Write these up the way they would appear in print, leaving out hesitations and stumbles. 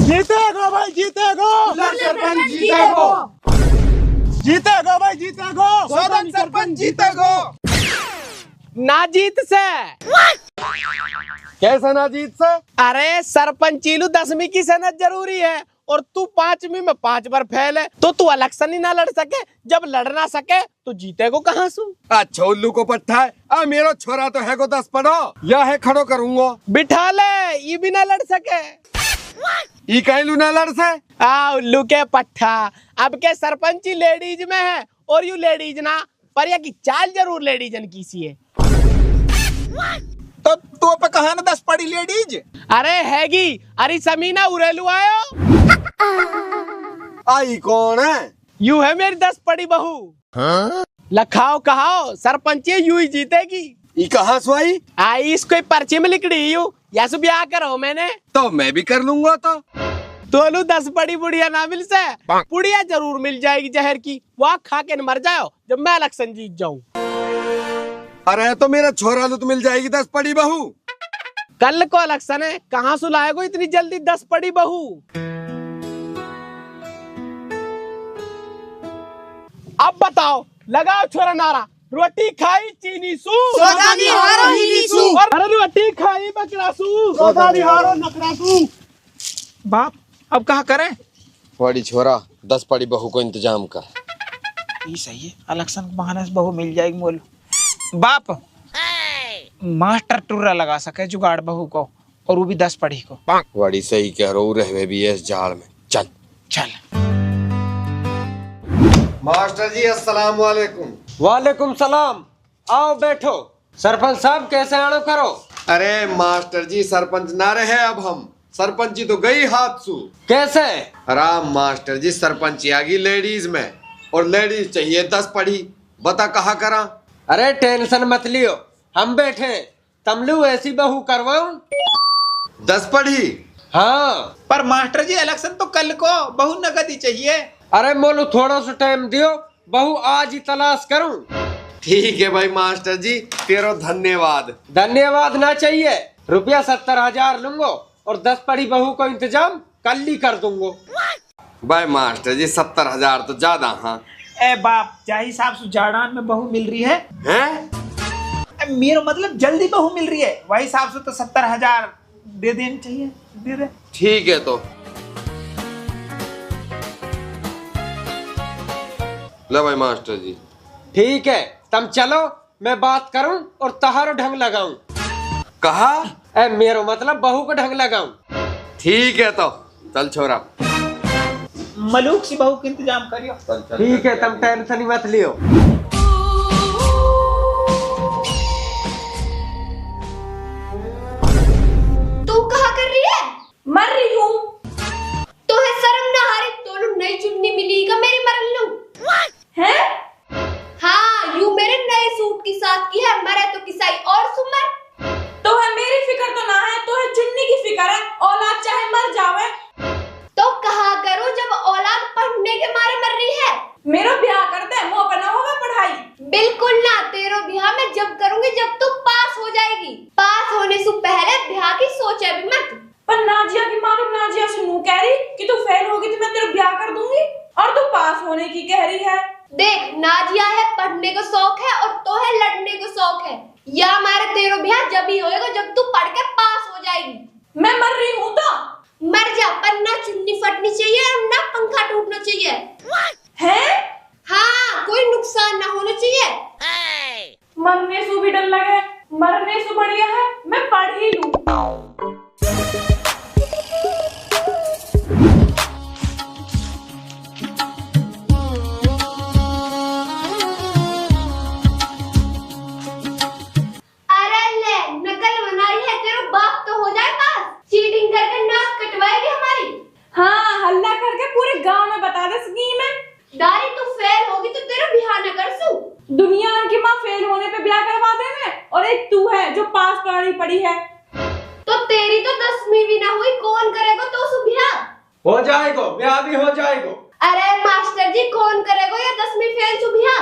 जीतेगा भाई जीतेगा, सरपंच जीतेगा, जीतेगा भाई जीतेगा, सदन सरपंच जीतेगा। ना जीत से कैसा ना जीत से? अरे सरपंचीलू 10वीं की सनद जरूरी है और तू 5वीं में 5 बार फेल है तो तू इलेक्शन ही ना लड़ सके। जब लड़ ना सके तो जीतेगो कहाँ से? अच्छा उल्लू को पट्टा है। मेरा छोरा तो है को 10 पढ़ो या है खड़ो करूंगा। बिठा ले, ये भी ना लड़ सके। ई कहलू ना लड़ से। उल्लू के पट्टा। अब के सरपंची लेडीज में है और यू लेडीज ना पर या की चाल जरूर लेडीजन की सी है। तो पे कहा ना 10 पढ़ी लेडीज। अरे हैगी, अरे समीना उरेलू आयो। आई कौन है? यू है मेरी 10 पढ़ी बहू। लखाओ कहाओ सरपंच यू ही जीतेगी। ई कहाँ से आई? आई इसको पर्ची में लिख रही हूँ या सु ब्याह करो मैंने तो मैं भी कर लूंगा। तो 10 पढ़ी बुढ़िया ना मिल से बुढ़िया जरूर मिल जाएगी जहर की। वहाँ खा के न मर जाओ जब मैं इलेक्शन जीत जाऊँ। अरे तो मेरा छोरा तो मिल जाएगी 10 पढ़ी बहू। कल को इलेक्शन है, कहाँ से लाएगो इतनी जल्दी 10 पढ़ी बहू? अब बताओ, लगाओ छोरा नारा। रोटी खाई चीनी सू, सौदा निहारो हीनी सू। अरे रोटी खाई बकरा सू, सौदा निहारो नखरा सू। बाप अब कहा करें? बड़ी छोरा 10 पढ़ी बहू को इंतजाम कर। ये सही है, इलेक्शन के बहाने से बहू मिल जाएगी। मोल बाप मास्टर टुर्रा लगा सके जुगाड़ बहू को और वो भी 10 पढ़ी को। बड़ी सही कह रहा हूँ, रहे भी है इस जाड़ में। चल चल मास्टर जी अस्सलाम वालेकुम। वालेकुम सलाम। आओ बैठो। सरपंच साहब कैसे आनो करो? अरे मास्टर जी सरपंच ना रहे अब हम। सरपंची तो गई हाथ सू। कैसे? आराम मास्टर जी, सरपंची आ गई लेडीज में और लेडीज चाहिए 10 पढ़ी। बता कहा करा? अरे टेंशन मत लियो, हम बैठे। तमलू ऐसी बहू करवाऊं? 10 पढ़ी? हाँ। पर मास्टर जी इलेक्शन तो कल को, बहू नगद ही चाहिए। अरे मोलू थोड़ा सा टाइम दियो, बहू आज ही तलाश करूं। ठीक है भाई मास्टर जी, तेरो धन्यवाद। धन्यवाद ना चाहिए, रुपया 70,000 लूंगो और 10 पढ़ी बहू को इंतजाम कल ही कर दूंगो। भाई मास्टर जी 70,000 तो ज्यादा। हाँ ए बाप जा हिसाब से जाड़ान में बहू मिल रही है। हैं? मेरा मतलब जल्दी बहू मिल रही है, वही हिसाब से तो 70,000 दे देनी चाहिए। दे दे। ठीक है तो लो भाई मास्टर जी। ठीक है तुम चलो, मैं बात करूं और तहारो ढंग लगाऊं। कहा? ए मेरो मतलब बहू को ढंग लगाऊं। ठीक है तो चल छोरा। मलूक सी बहू का इंतजाम करियो। ठीक है तुम टेंशन मत लियो। तू कहा कर रही है? मर रही हूँ। तो है शर्म ना हारी, तो नई चुन्नी मिलीगा मेरी मरन लू है? हाँ यू मेरे नए सूट की साथ की है, मरे तो किसाई और सुमर। तो है मेरी फिक्र तो ना है, तो है चुन्नी की फिक्र है। औलाद चाहे मर जावे तो कहा करो जब औलाद पढ़ने के मारे मर रही है। मेरा ब्याह कर दे, मुँह पर ना होगा पढ़ाई। बिल्कुल ना, तेरो ब्याह मैं जब करूंगी जब तू पास हो जाएगी। पास होने से पहले ब्याह की सोचे भी मत। पर नाजिया की माँ तो नाजिया से मुँह कह रही कि तू फेल होगी तो मैं तेरा ब्याह कर दूंगी, और तू पास होने की कह रही है। देख नाजिया है पढ़ने को शौक है और तो है लड़ने को शौक है। या हमारे तेरो ब्याह जब ही होएगा जब तू पढ़ के पास हो जाएगी। मैं मर रही हूँ तो मर जा, पर ना चुन्नी फटनी चाहिए और ना पंखा टूटना चाहिए है। हाँ कोई नुकसान ना होना चाहिए। मरने से भी डर लगे, मरने से बढ़िया है मैं पढ़ ही लूं। अरे ले नकल बना रही है, तेरा बाप तो हो जाए पास। चीटिंग करके नाक कटवाएगी हमारी। हाँ हल्ला करके पूरे गांव में बता दे स्कीम है। दारी तू फेल होगी तो तेरा ब्याह न कर सू। दुनिया की माँ फेल होने पे ब्याह करवा दे मैं, और एक तू है जो पास पड़ी है। तो तेरी तो 10वीं भी ना हुई, कौन करेगा तो सु ब्याह? हो जाएगो, ब्याह भी हो जाएगो। अरे मास्टर जी कौन करेगा या 10वीं फेल सु ब्याह?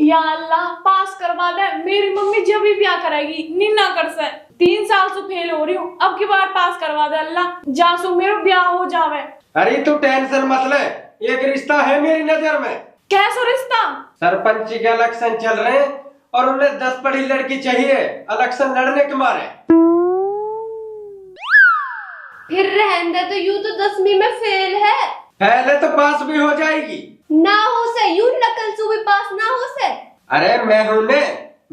या अल्लाह पास करवा दे, मेरी मम्मी जब भी ब्याह कराएगी निन्ना कर से। 3 साल से फेल हो रही हूँ, अब की बार पास करवा दे अल्लाह, जासू मेरा ब्याह हो जावे। अरे तू टेंशन मत ले, एक रिश्ता है मेरी नजर में। कैसा रिश्ता? सरपंच के इलेक्शन चल रहे हैं और उन्हें 10 पढ़ी लड़की चाहिए इलेक्शन लड़ने के मारे। फिर रहने तो यूं तो 10वीं में फेल है, पहले तो पास भी हो जाएगी। ना हो से यूं नकल से भी पास ना हो से। अरे मैं हूं ने,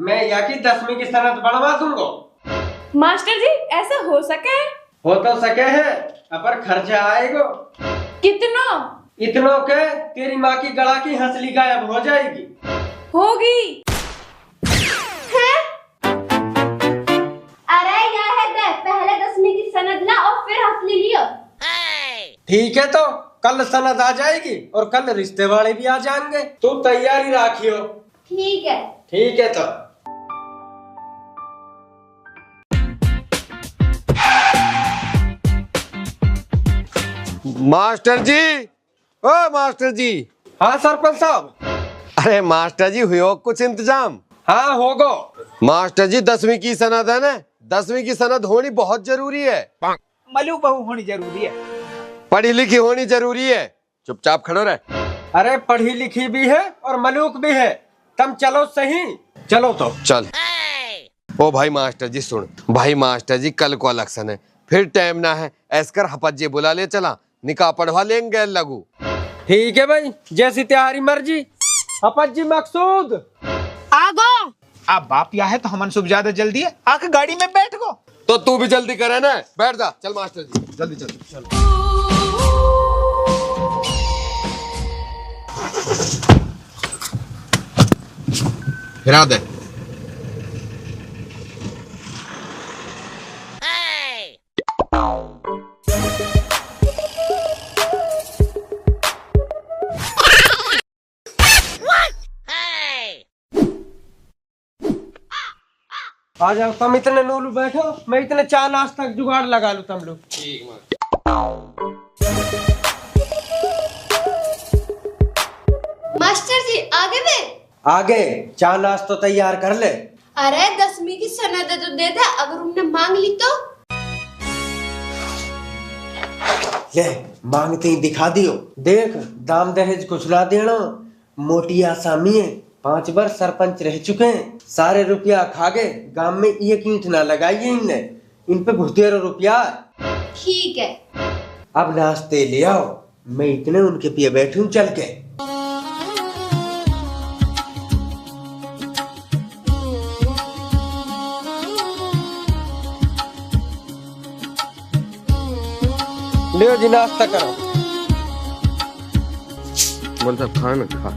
मैं या की 10वीं की सनद बढ़वा दूंगा। मास्टर जी ऐसा हो सके? हो तो सके है, पर खर्चा आएगा। कितना? इतनों के तेरी माँ की गला की हंसली गायब हो जाएगी। होगी। अरे यह है दे, पहले 10वीं की सनद ला और फिर हंसली लियो। ठीक है, तो कल सनद आ जाएगी और कल रिश्ते वाले भी आ जाएंगे। तू तैयारी रखियो। ठीक है। ठीक है तो। मास्टर जी, ओ मास्टर जी। हाँ सरपंच साहब। अरे मास्टर जी हुआ कुछ इंतजाम? हाँ होगो। मास्टर जी 10वीं की सनद है ना, 10वीं की सनद होनी बहुत जरूरी है। मलू बहू होनी जरूरी है, पढ़ी लिखी होनी जरूरी है। चुपचाप खड़ो रहे। अरे पढ़ी लिखी भी है और मलूक भी है। तुम चलो सही। चलो तो। चल। ओ भाई मास्टर जी सुन, भाई मास्टर जी कल को इलेक्शन है, फिर टाइम ना है, ऐसकर हपज्जे बुला ले, चला निकाह पढ़वा लेंगे लगू। ठीक है भाई, जैसी तुम्हारी मर्जी। अपत जी मकसूद आगो। अब बाप या है तो हमन सुब ज्यादा जल्दी है, आके गाड़ी में बैठ गो। तो तू भी जल्दी करे ना, बैठ जा। चल मास्टर जी जल्दी चल। फिरा दे। आ जाओ, तुम इतने नूलू बैठो, मैं इतने 4 नाश्ता जुगाड़ लगा लूं तुम लोग। मास्टर जी आगे में। आगे 4 नाश्ता तैयार कर ले। अरे 10वीं की सनद तो दे दे, अगर उनने मांग ली तो। ले मांगते ही दिखा दियो। देख दाम दहेज कुछ ना देना, मोटी आसामी है। 5 बार सरपंच रह चुके हैं, सारे रुपया खा गए, गांव में एक ईंट ना लगाइए इनने, इन पे घुतेरो रुपया। ठीक है। अब नाश्ते ले आओ, मैं इतने उनके पिए बैठूं चल के। लियो जी नाश्ता करो। बोल साहब खा ना, खा।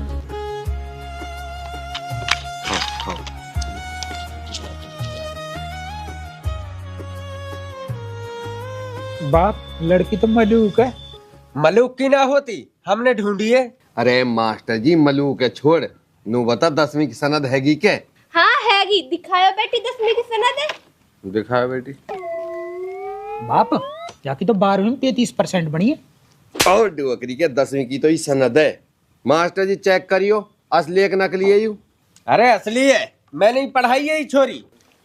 बाप लड़की तो मलूक है। मलूक की ना होती, हमने ढूंढी है। अरे मास्टर जी मलूक है छोड़, नू बता 10वीं की सनद हैगी के? हाँ हैगी, दिखायो बेटी 10वीं की सनद है। दिखाओ बेटी। बाप जाकी तो 12वीं में 33% बनी है। और डुअकरी के 10वीं की तो ही सनद है। मास्टर जी चेक करियो, असली एक नकली है यू? अरे असली है, मैंने ही पढ़ाई है ये छोरी।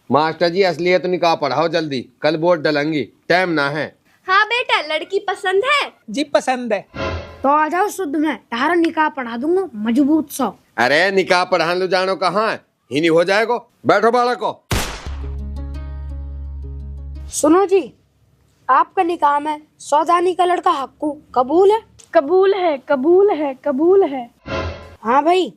मास्टर जी असली है तो निकाह पढ़ाओ जल्दी, कल वोट डलेंगी, टाइम ना है। हाँ बेटा, लड़की पसंद है? जी पसंद है। तो आ जाओ शुद्ध में, तारा निकाह पढ़ा दूंगा मजबूत सा। अरे निकाह पढ़ान लो जानो कहाँ है, ही नहीं हो जाएगा। बैठो बालक को। सुनो जी, आपका निकाह में सौदानी का लड़का हक्कू कबूल है? कबूल है, कबूल है, कबूल है। हाँ भाई,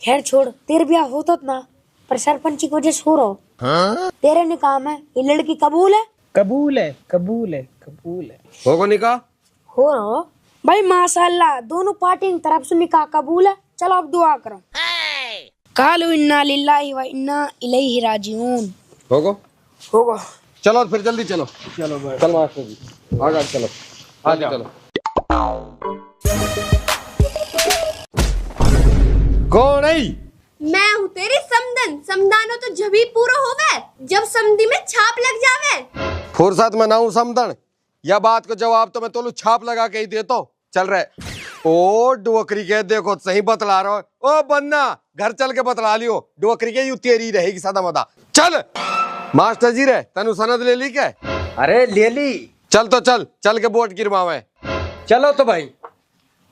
खैर छोड़, तेरे ब्याह होता ना, पर सरपंच की वजह से हो रहा। तेरे निकाह में ये लड़की कबूल है? कबूल है, कबूल है, कबूल है। होगा निकाह? हो रहा भाई, माशाल्लाह, दोनों पार्टी की तरफ से निकाह कबूल है। चलो अब दुआ करो। कालू इन्ना लिल्लाहि व इन्ना इलैहि राजिऊन। होगा? होगा। चलो फिर जल्दी चलो। चलो भाई। चल मास्टर जी आगे चलो, आगे चलो। कौन है? मैं हूँ तेरी समदन। समदानो तो जब ही पूरा होवे जब समधी में छाप लग जावे। फुर्सत में ना हूँ समदन, या बात को जवाब तो मैं तोलू छाप लगा के ही देता हूँ। चल रहे। ओ डुअकरी के देखो सही बतला रहा हो। ओ बन्ना घर चल के बतला लियो, डुअकरी के यू तेरी रहेगी सदा मदा। चल। मास्टर जी रे तनु सनद ले ली क्या? अरे ले ली। चल तो चल के वोट गिरवावे। चलो तो भाई।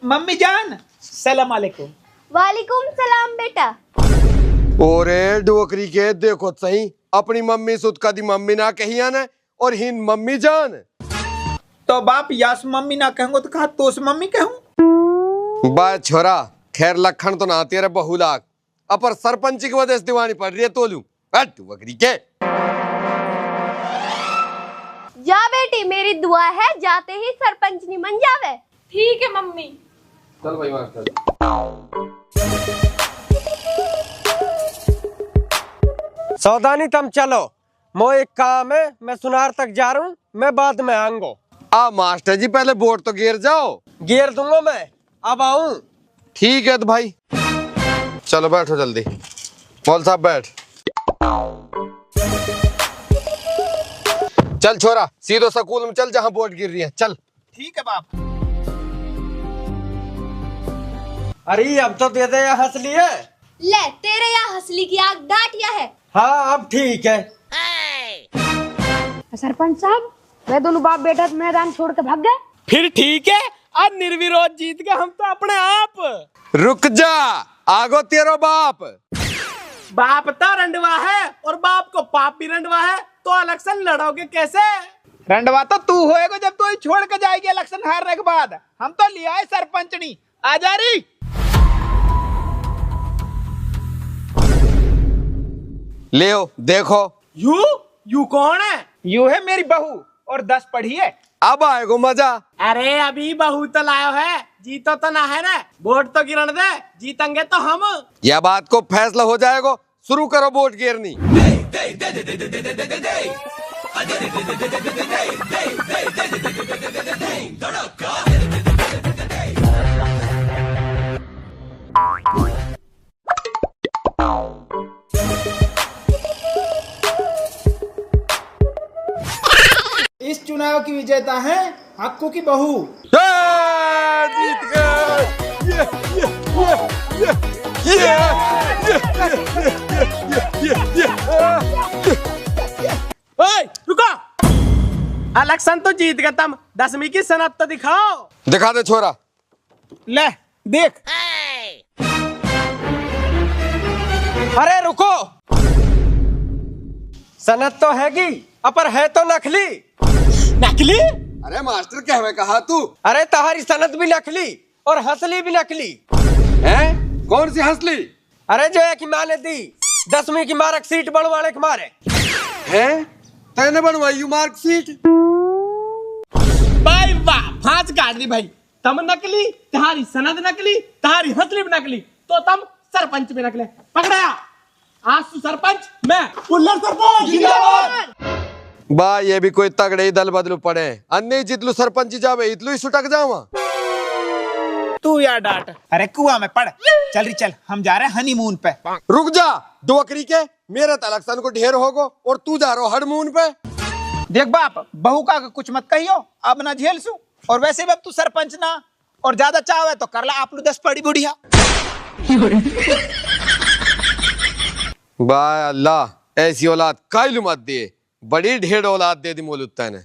मम्मी जान सलाम अलैकुम। वालेकुम सलाम बेटा। ओरे डोकरी के देखो सही, अपनी मम्मी सुत का दी मम्मी ना कही आने और हिन मम्मी जान। तो बाप यास मम्मी ना कहूंगा तो कहा तोस मम्मी कहूं। बा छोरा खैर लखन तो ना तेरे बहु लाख अपर सरपंच की वजह से दीवानी पड़ रही है तोलू हट बकरी के। जा बेटी मेरी दुआ है जाते ही सरपंच नहीं बन जावे। ठीक है मम्मी। चल भाई मास्टर। सौदानी तुम चलो, मो एक काम है, मैं सुनार तक जा रहा हूँ, मैं बाद में आऊंगा। आ मास्टर जी पहले वोट तो गिर जाओ। गिर दूंगा मैं, अब आऊं। ठीक है तो भाई चलो बैठो जल्दी। मौल साहब बैठ। चल छोरा सीधो स्कूल में चल जहां वोट गिर रही है चल। ठीक है बाप। अरे अब तो दे दे हंसली है। ले तेरे यहाँ हंसली की आग डांटिया है। हाँ अब ठीक है। सरपंच साहब वे दोनों बाप बेटा मैदान छोड़ के भाग गए। फिर ठीक है, आज निर्विरोध जीत गए हम तो अपने आप। रुक जा आगो तेरो बाप। बाप तो रंडवा है और बाप को पाप भी रंडवा है, तो इलेक्शन लड़ोगे कैसे? रंडवा तो तू होएगा जब तू छोड़ के जाएगी इलेक्शन हारने के बाद। हम तो लिया है सरपंचनी। आ जा रही। ले देखो। यू कौन है? यू है मेरी बहू और 10 पढ़ी है। अब आएगो मजा। अरे अभी बहू तो लायो है, जीतो तो ना है ना, वोट तो गिरन दे, जीतेंगे तो हम। यह बात को फैसला हो जाएगा, शुरू करो वोट गिरनी। इस चुनाव की विजेता है हक्कू की बहू। जीत गए। ओए रुको, इलेक्शन तो जीत गए तुम, 10वीं की सनद तो दिखाओ। दिखा दे छोरा। ले देख। अरे रुको, सनद तो हैगी अपर है तो नकली। नकली? अरे मास्टर क्या हमें कहा तू? अरे तुम्हारी सनद भी नकली और हंसली भी नकली हैं? कौन सी हंसली? अरे जो है कि माने दी 10वीं की मार्कशीट बनवाने के मारे। हैं? तैने बनवाई मार्कशीट? भाई वाह, फांस काट दी भाई। तुम नकली, तुम्हारी सनद नकली, तुम्हारी हंसली भी नकली, तो तुम सरपंच भी नकले। पकड़ा आज तू सरपंच, मैं पुल्लर सरपंच। जिंदाबाद। बा ये भी कोई तगड़े ही दल बदलू पड़े। अन्य जितलू सरपंच जावे इतलू ही सुटक जावा। तू यार डांट। अरे कुआं में पड़। चल रही चल, हम जा रहे हैं हनीमून पे। रुक जा डोकरी के, मेरे तो इलेक्शन को ढेर होगो और तू जा रहा हनीमून पे। देख बाप, बहू का कुछ मत कहियो, अब ना झेल सू। और वैसे भी अब तू सरपंच ना और ज्यादा चाहे तो कर ला आप लोग 10 पड़ी बुढ़िया। बा अल्लाह ऐसी औलाद कायलू मत दे, बड़ी ढेर औलाद दे दी मोलुत्ता ने।